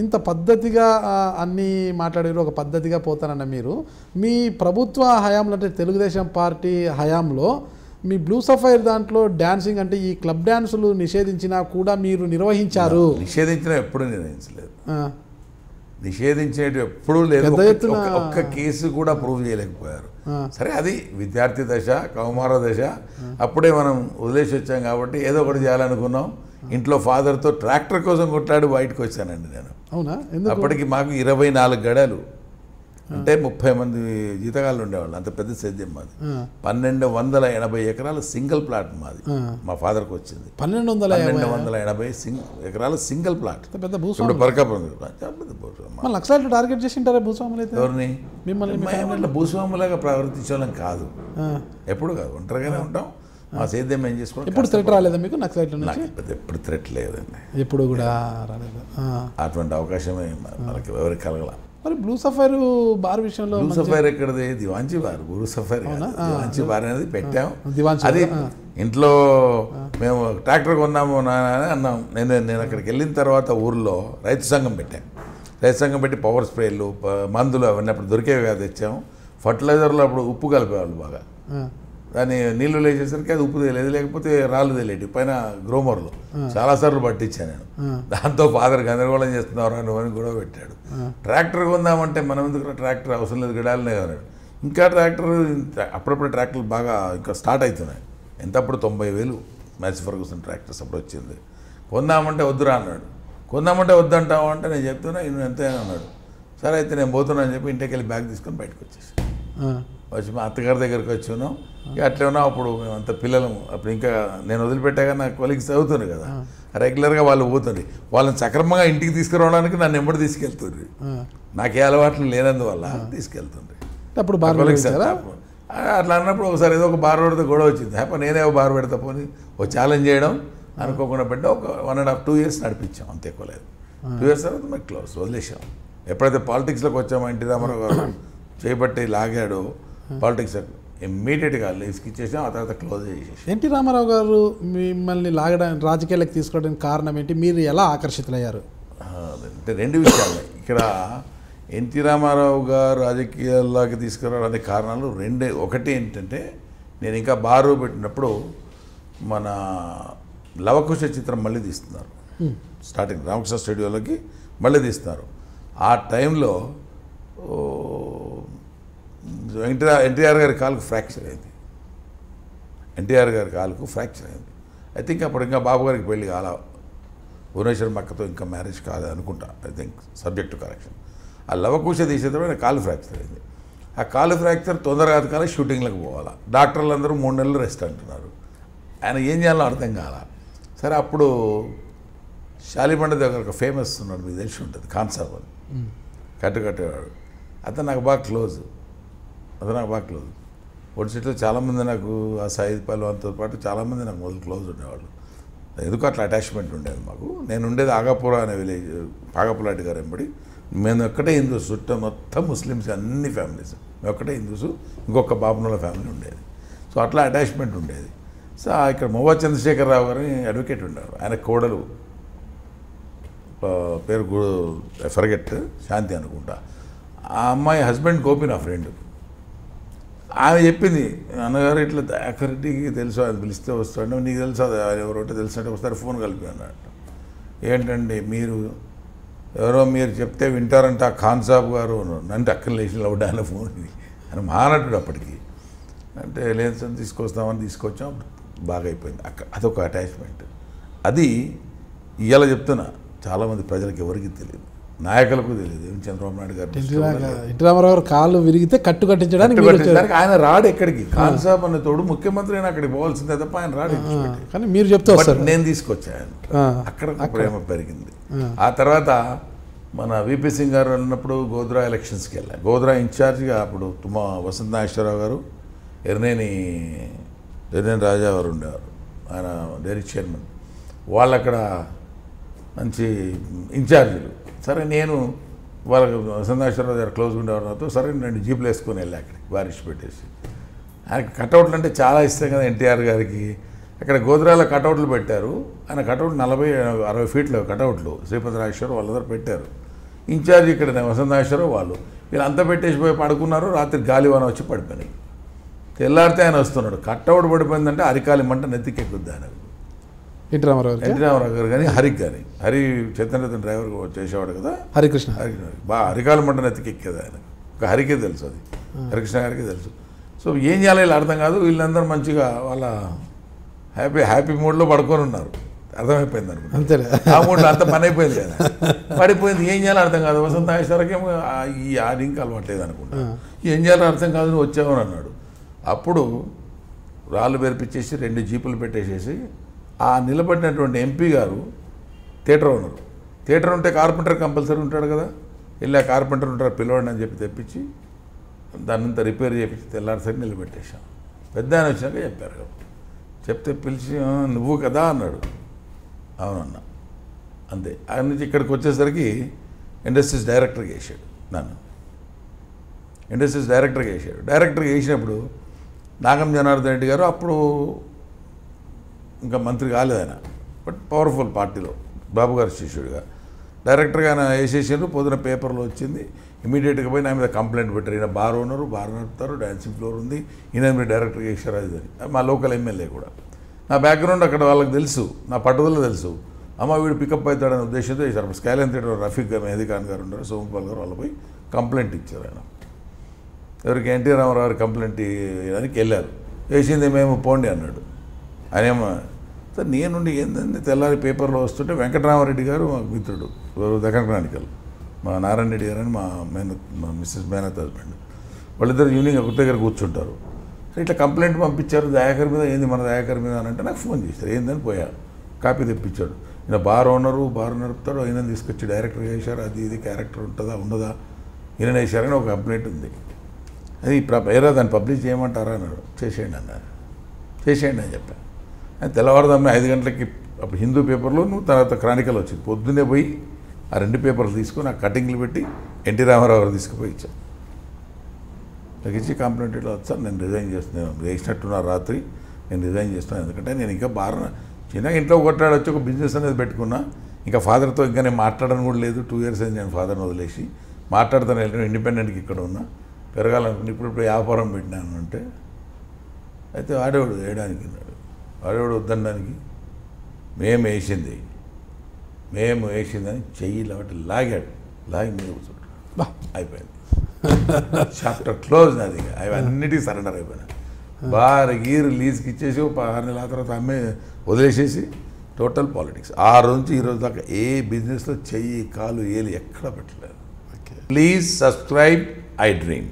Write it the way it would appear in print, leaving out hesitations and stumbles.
ఇంత పద్ధతిగా అన్నీ మాట్లాడారు, ఒక పద్ధతిగా పోతానన్న మీరు మీ ప్రభుత్వ హయాంలో అంటే తెలుగుదేశం పార్టీ హయాంలో మీ బ్లూ సఫైర్ దాంట్లో డాన్సింగ్ అంటే ఈ క్లబ్ డాన్సులు నిషేధించినా కూడా మీరు నిర్వహించారు. నిషేధించిన ఎప్పుడు నిర్వహించలేదు, నిషేధించేటి ఎప్పుడూ లేదు. ఒక్క కేసు కూడా ప్రూవ్ చేయలేకపోయారు. సరే, అది విద్యార్థి దశ, కౌమార దశ, అప్పుడే మనం వదిలేసి వచ్చాం కాబట్టి ఏదో ఒకటి చేయాలనుకున్నాం. ఇంట్లో ఫాదర్తో ట్రాక్టర్ కోసం కొట్లాడి బయటకు వచ్చానండి నేను. అవునా? అప్పటికి మాకు 24 గడలు అంటే 30 మంది జీతగాళ్ళు ఉండేవాళ్ళు. అంత పెద్ద సేద్యం మాది. 1280 ఎకరాల సింగిల్ ప్లాట్ మాది. మా ఫాదర్కి వచ్చింది 1280 ఎకరాల సింగిల్ ప్లాట్. పెద్ద ఇప్పుడు బరకాపురం లక్షలు టార్గెట్ చేసి ఉంటారా భూస్వాములు అయితే? ఎవరిని? మిమ్మల్ని భూస్వాములాగా ప్రవర్తించడం కాదు, ఎప్పుడు కాదు, ఒంటరిగానే ఉంటాం. మా సేద్యం ఏం చేసుకోండి. ఎప్పుడు థ్రెట్ రాలేదా మీకు నక్సలైట్ల నుంచి? ఎప్పుడు థ్రెట్ లేదండి, ఎప్పుడు కూడా రాలేదు. అటువంటి అవకాశమే మనకి ఎవరికి కలగల. మరి బ్లూ సఫైర్ బార్ విషయంలో బ్లూ సఫైర్ ఎక్కడది? దివాంచి బార్. బ్లూ సఫైర్ దివాంచి బార్ అనేది పెట్టాం. అది ఇంట్లో మేము ట్రాక్టర్ కొన్నాము అని అన్నాం. నేను అక్కడికి వెళ్ళిన తర్వాత ఊర్లో రైతు సంఘం పెట్టాను. రైతు సంఘం పెట్టి పవర్ స్ప్రేలు, మందులు అవన్నీ అప్పుడు దొరికేవి కాదు, తెచ్చాము. ఫర్టిలైజర్లో అప్పుడు ఉప్పు కలిపేవాళ్ళు బాగా. దాన్ని నీళ్లు లేచేసరికి అది ఉప్పు తెలియదు, లేకపోతే రాళ్ళు తెలియదు పైన గ్రోమర్లు. చాలాసార్లు పట్టించాను నేను. దాంతో ఫాదర్ గందరగోళం చేస్తున్నారు అని కూడా పెట్టాడు. ట్రాక్టర్ కొందామంటే మనం ఎందుకు ట్రాక్టర్ అవసరం లేదు, గడాలనే అన్నాడు. ఇంకా ట్రాక్టర్ అప్పుడప్పుడు ట్రాక్టర్లు బాగా ఇంకా స్టార్ట్ అవుతున్నాయి. ఎంత అప్పుడు 90,000 మ్యాచ్ ఫర్గూసన్ ట్రాక్టర్స్ అప్పుడు వచ్చింది. కొందామంటే వద్దురా అన్నాడు. కొందామంటే వద్దంటావు అంటే నేను చెప్తున్నా ఇನ್ನು ఎంతైనా అన్నాడు. సరే అయితే నేను పోతున్నా అని చెప్పి ఇంటికి వెళ్ళి బ్యాగ్ తీసుకొని బయటకు వచ్చేసి వచ్చి మా అత్తగారి దగ్గరికి వచ్చి ఉన్నాం. ఇక అట్లే ఉన్నాం. అప్పుడు మేమంతా పిల్లలము. అప్పుడు ఇంకా నేను వదిలిపెట్టాక నా కొలీగ్స్ చదువుతుంది కదా, రెగ్యులర్గా వాళ్ళు పోతుంది. వాళ్ళని సక్రమంగా ఇంటికి తీసుకురావడానికి నన్ను ఎంబడి తీసుకెళ్తుంది. నాకే అలవాట్లు లేనందువల్ల తీసుకెళ్తుంది. అప్పుడు అట్లా అన్నప్పుడు ఒకసారి ఏదో ఒక బార్ పెడితే గొడవ వచ్చింది. హ్యాపీ నేనే బార్ పెడతా పోని ఒక ఛాలెంజ్ చేయడం అనుకోకుండా పెట్టా. ఒక 1.5 2 years నడిపించాం, అంతే ఎక్కువ లేదు. 2 years తర్వాత మేము క్లోజ్ వదిలేసాం. ఎప్పుడైతే పాలిటిక్స్లోకి వచ్చామో ఎన్టీ రామారావు గారు చేయబట్టి లాగాడు పాలిటిక్స్, ఇమ్మీడియట్గా లీవ్స్కి ఇచ్చేసాం. ఆ తర్వాత క్లోజ్ చేసేసాం. ఎన్టీ రామారావు గారు మిమ్మల్ని లాగడానికి, రాజకీయాలకు తీసుకోవడానికి కారణం ఏంటి? మీరు ఎలా ఆకర్షితులయ్యారు? అంటే 2 విషయాలు ఇక్కడ. ఎన్టీ రామారావు గారు రాజకీయాల్లోకి తీసుకురావడానికి కారణాలు 2. ఒకటి ఏంటంటే, నేను ఇంకా బారు పెట్టినప్పుడు మన లవకుశ చిత్రం మళ్ళీ తీస్తున్నారు. స్టార్టింగ్ రామకృష్ణ స్టూడియోలోకి మళ్ళీ తీస్తున్నారు. ఆ టైంలో ఎన్టీఆర్ గారి కాలుకు ఫ్రాక్చర్ అయింది. ఎన్టీఆర్ గారి కాలుకు ఫ్రాక్చర్ అయింది. ఐ థింక్ అప్పుడు ఇంకా బాబు గారికి పెళ్ళి కాల, భువనేశ్వర్ మక్కతో ఇంకా మ్యారేజ్ కాదు అనుకుంటా. I think subject to correction. ఆ లవకుశ తీసేటప్పుడు కాలు ఫ్రాక్చర్ అయింది. ఆ కాలు ఫ్రాక్చర్ తొందరగా కాలే షూటింగ్లకు పోవాలా. డాక్టర్లు అందరూ 3 నెలలు రెస్ట్ అంటున్నారు. ఆయన ఏం చేయాలో అర్థం కాల. సరే, అప్పుడు శాలిబండ దగ్గర ఒక ఫేమస్ ఉన్నాడు, మీకు తెలిసి ఉంటుంది, ఖాన్సాబ్ అని, కట్టేవాడు. అతను నాకు బాగా క్లోజ్. ఒడిసిట్లో చాలామంది నాకు ఆ సాయి పల్వాన్తో పాటు చాలామంది నాకు మొదలు క్లోజ్ ఉండేవాళ్ళు. ఎందుకు అట్లా అటాచ్మెంట్ ఉండేది మాకు. నేను ఉండేది ఆగాపుర అనే విలేజ్, పాగపులాటి గారు ఎంబడి. మేము ఒక్కటే హిందూస్, చుట్టూ మొత్తం ముస్లిమ్స్, అన్ని ఫ్యామిలీస్. మేము ఒక్కటే హిందూస్, ఇంకొక బాబునోళ్ళ ఫ్యామిలీ ఉండేది. సో అట్లా అటాచ్మెంట్ ఉండేది. సో ఇక్కడ మొవ్వ చంద్రశేఖరరావు గారిని అడ్వకేట్ ఉండేవారు. ఆయన కోడలు పేరు ఫర్గెట్, శాంతి అనుకుంటా. ఆ అమ్మాయి హస్బెండ్ గోపి నా ఫ్రెండ్. ఆమె చెప్పింది, అన్నగారు ఇట్లా దయాకరెడ్డికి తెలుసు, అది పిలిస్తే వస్తాడు, నీకు తెలుసు అది ఎవరోటే తెలుసు అంటే ఒకసారి ఫోన్ కలిపి అన్నట్టు. ఏంటండి ఎవరో మీరు చెప్తే వింటారంటే ఆ ఖాన్ సాబ్ గారు అంటే అక్కడ లేచి లౌడాన ఫోన్ అని మానట్టుడు అప్పటికి. అంటే లేదు సార్ తీసుకొస్తామని తీసుకొచ్చాం, బాగా అయిపోయింది. అదొక అటాచ్మెంట్. అది ఇవాళ చెప్తున్నా, చాలామంది ప్రజలకు ఎవరికి తెలియదు, నాయకులకు తెలియదు. చంద్రబాబు నాయుడు గారు, ఎన్టీ రామారావు గారు కాళ్ళు విరిగితే కట్టుకట్టించడానికి ఆయన రాడు ఎక్కడికి. ఖాన్ సాబ్ అనే తోడు ముఖ్యమంత్రి అయినా అక్కడికి పోవాల్సిందే తప్ప ఆయన రాడు. కానీ మీరు చెప్తారు, నేను తీసుకొచ్చాను. అక్కడ ప్రేమ పెరిగింది. ఆ తర్వాత మన విపి సింగ్ గారు అన్నప్పుడు గోద్రా ఎలక్షన్స్కి వెళ్ళాను. గోద్రా ఇన్ఛార్జ్గా అప్పుడు వసంత నాగేశ్వరరావు గారు, ఎర్నేని రాజా గారు ఉండేవారు, ఆయన డైరీ చైర్మన్. వాళ్ళు అక్కడ మంచి ఇన్ఛార్జీలు. సరే, నేను వాళ్ళకి వసంత నాగేశ్వరరావు గారు క్లోజ్ ఉండేవారు నాతో. సరే, 2 జీపులు వేసుకొని వెళ్ళా అక్కడికి, బారిష్ పెట్టేసి. ఆయనకు కటౌట్లు అంటే చాలా ఇష్టం కదా ఎన్టీఆర్ గారికి. అక్కడ గోధురాల కటౌట్లు పెట్టారు. ఆయన కటౌట్ 40-60 ఫీట్లు కటౌట్లు శ్రీపతి రాజేశ్వరరావు వాళ్ళందరూ పెట్టారు. ఇన్ఛార్జ్ ఇక్కడ వసంత రాజేశ్వరరావు వాళ్ళు వీళ్ళంతా పెట్టేసి పోయి పడుకున్నారు. రాత్రి గాలివాన వచ్చి పడిపోయినాయి. తెల్లారితే ఆయన వస్తున్నాడు. కట్అవుట్ పడిపోయిందంటే అరికాలి మంట నెత్తికెక్కుద్ది ఆయనకు. ఎన్టీ రామారావు గారు కానీ హరికి కానీ హరి చైతన్య డ్రైవర్ చేసేవాడు కదా హరికృష్ణ బాగా అరికాలి మంట నెత్తికెక్కేది ఆయన. ఒక హరికే తెలుసు, అది హరికృష్ణ గారికి తెలుసు. సో ఏం చేయాలి వీళ్ళు అర్థం కాదు. వీళ్ళందరూ మంచిగా వాళ్ళ హ్యాపీ మూడ్లో పడుకొని ఉన్నారు. అర్థమైపోయింది అనుకుంటా. అంతే ఆ మూడ్లో అంత పని అయిపోయింది కదా, పడిపోయింది. ఏం చేయాలో అర్థం కాదు. వసంత రాజేశ్వరకేమో ఈ డ్రింక్ అలవాట్లేదు అనుకుంటా. ఏం చేయాలో అర్థం కాదు, నువ్వు వచ్చావని అన్నాడు. అప్పుడు రాళ్ళు బెరిపించేసి 2 జీపులు పెట్టేసేసి ఆ నిలబడినటువంటి ఎంపీ గారు థియేటర్ ఓనరు. థియేటర్ ఉంటే కార్పెంటర్ కంపల్సరీ ఉంటాడు కదా, వెళ్ళి ఆ కార్పెంటర్ ఉంటారు పిలవండి అని చెప్పి తెప్పించి దాన్నంతా రిపేర్ చేయించి తెల్లారిసరి నిలబెట్టేశాం. పెద్ద ఆయన వచ్చినాక చెప్పారు కదా. చెప్తే పిలిచి నువ్వు కదా అన్నాడు. అవునన్నా. అంతే. ఆయన నుంచి ఇక్కడికి వచ్చేసరికి ఇండస్ట్రీస్ డైరెక్టర్గా వేసాడు నన్ను. ఇండస్ట్రీస్ డైరెక్టర్గా వేసాడు. డైరెక్టర్గా వేసినప్పుడు నాగం జనార్దన్ రెడ్డి గారు అప్పుడు ఇంకా మంత్రి కాలేదు ఆయన, బట్ పవర్ఫుల్ పార్టీలో బాబు గారి శిష్యుడిగా డైరెక్టర్గా ఆయన వేసేసారు. పొద్దున పేపర్లో వచ్చింది. ఇమీడియట్గా పోయి నా మీద కంప్లైంట్ పెట్టారు. ఈయన బార్ ఓనరు, బార్ నడుపుతారు, డాన్సింగ్ ఫ్లోర్ ఉంది, ఈయన మీరు డైరెక్టర్గా వేసారు అది అని. మా లోకల్ ఎమ్మెల్యే కూడా. నా బ్యాక్గ్రౌండ్ అక్కడ వాళ్ళకి తెలుసు, నా పట్టుదల తెలుసు. అమ్మ వీడు పికప్ అవుతాడనే ఉద్దేశంతో వేశారు. స్కైలైన్ థియేటర్ రఫీక్ గారు, మెహదీ ఖాన్ గారు ఉన్నారు, సోమపాల్ గారు వాళ్ళపై కంప్లైంట్ ఇచ్చారు. ఆయన ఎవరికి ఎన్టీ రామారావు గారు కంప్లైంట్ ఇవ్వడానికి వెళ్ళారు. వేసింది మేము పోండి అన్నాడు. ఆయన ఏమో సార్ నేనుండి ఏంటంటే తెల్లారి పేపర్లో వస్తుంటే వెంకటరామారెడ్డి గారు మా మిత్రుడు, దక్కన్ క్రానికల్, మా నారాయణ రెడ్డి గారు అని మా మిస్సెస్ మేనత్ హస్బెండ్, వాళ్ళిద్దరు ఈవినింగ్ ఒక దగ్గర కూర్చుంటారు. ఇట్లా కంప్లైంట్ పంపించారు దయాకర్ మీద. ఏంది మన దయాకర్ మీద అని అంటే నాకు ఫోన్ చేశారు. ఏందని పోయా, కాపీ తెప్పించాడు. ఈయన బార్ ఓనరు, బార్ నడుపుతాడు, ఈయన తీసుకొచ్చి డైరెక్టర్ వేశారు. అది ఇది క్యారెక్టర్ ఉంటుందా ఉండదా, ఈయన వేశారని ఒక కంప్లైంట్ ఉంది. అది ఏరా దాన్ని పబ్లిష్ చేయమంటారా అన్నాడు. చేసేయండి అన్నారు. చేసేయండి అని చెప్పాను. అని తెల్లవారుదాన్ని 5 గంటలకి అప్పుడు హిందూ పేపర్లో తర్వాత క్రానికల్ వచ్చింది. పొద్దున్నే పోయి ఆ 2 పేపర్లు తీసుకొని ఆ కటింగ్లు పెట్టి ఎన్టీ రామారావు గారు తీసుకుపోయి ఇచ్చాను. నాకు ఇచ్చి కంప్లైంట్ ఇట్లా వచ్చాను, నేను రిజైన్ చేస్తున్నాను, వేసినట్టున్నారు రాత్రి, నేను రిజైన్ చేస్తున్నాను. ఎందుకంటే నేను ఇంకా బాగా చిన్నగా ఇంట్లో కొట్టాడొచ్చి ఒక బిజినెస్ అనేది పెట్టుకున్నా. ఇంకా ఫాదర్తో ఇంకా నేను మాట్లాడడం కూడా లేదు. 2 years అయింది నేను ఫాదర్ని వదిలేసి. మాట్లాడుతాను వెళ్ళిన ఇండిపెండెంట్కి ఇక్కడ ఉన్నా, పెరగాలనుకుని ఇప్పుడు వ్యాపారం పెట్టినాను అంటే అయితే ఆడేవాడు వేయడానికి ఉన్నాడు. ఆడేవాడు వద్దనడానికి మేము వేసిందని చెయ్యి కాబట్టి లాగాడు. లాగి మీద కూర్చుంటాడు. అయిపోయింది. Chapter close. నాది అవన్నిటికీ సరెండర్ అయిపోయినా. బార్ గీరు లీజ్కి ఇచ్చేసి 6 నెలల తర్వాత అమ్మే వదిలేసేసి టోటల్ పాలిటిక్స్. ఆ రోజు నుంచి ఈ రోజు దాకా ఏ బిజినెస్లో చెయ్యి కాలు ఏలు ఎక్కడ పెట్టలేదు. Please subscribe I dream.